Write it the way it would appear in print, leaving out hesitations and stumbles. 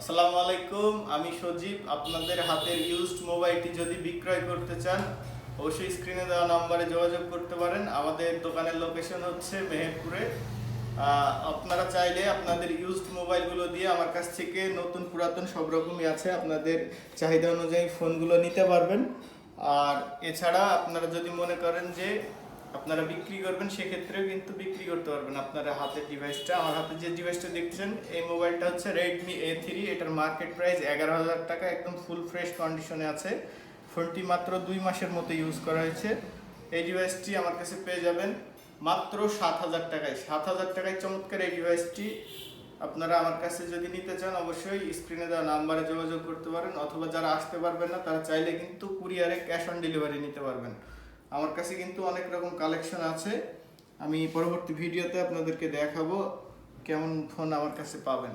আসসালামু আলাইকুম, আমি সজীব। আপনাদের হাতের ইউজড মোবাইলটি যদি বিক্রয় করতে চান অবশ্যই স্ক্রিনে দেওয়া নম্বরে যোগাযোগ করতে পারেন। আমাদের দোকানের লোকেশন হচ্ছে মেহেরপুরে। আপনারা চাইলে আপনাদের ইউজড মোবাইলগুলো দিয়ে আমার কাছ থেকে নতুন পুরাতন সব রকমই আছে, আপনাদের চাহিদা অনুযায়ী ফোনগুলো নিতে পারবেন। আর এছাড়া আপনারা যদি মনে করেন যে আপনারা বিক্রি করবেন সেক্ষেত্রেও কিন্তু বিক্রি করতে পারবেন আপনারা হাতের ডিভাইসটা। আমার হাতে যে ডিভাইসটা দেখছেন এই মোবাইলটা হচ্ছে Redmi A3। এটার মার্কেট প্রাইস 11,000 টাকা, একদম ফুল ফ্রেশ কন্ডিশনে আছে। ফোনটি মাত্র 2 মাসের মতো ইউজ করা হয়েছে। এই ডিভাইসটি আমার কাছে পেয়ে যাবেন মাত্র 7,000 টাকায়। 7,000 টাকায় চমৎকার এই ডিভাইসটি আপনারা আমার কাছে যদি নিতে চান অবশ্যই স্ক্রিনে দেওয়া নাম্বারে যোগাযোগ করতে পারেন, অথবা যারা আসতে পারবেন না তারা চাইলে কিন্তু কুরিয়ারে ক্যাশ অন ডেলিভারি নিতে পারবেন। আমার কাছে কিন্তু অনেক রকম কালেকশন আছে, আমি পরবর্তী ভিডিওতে আপনাদেরকে দেখাবো কেমন ফোন আমার কাছে পাবেন।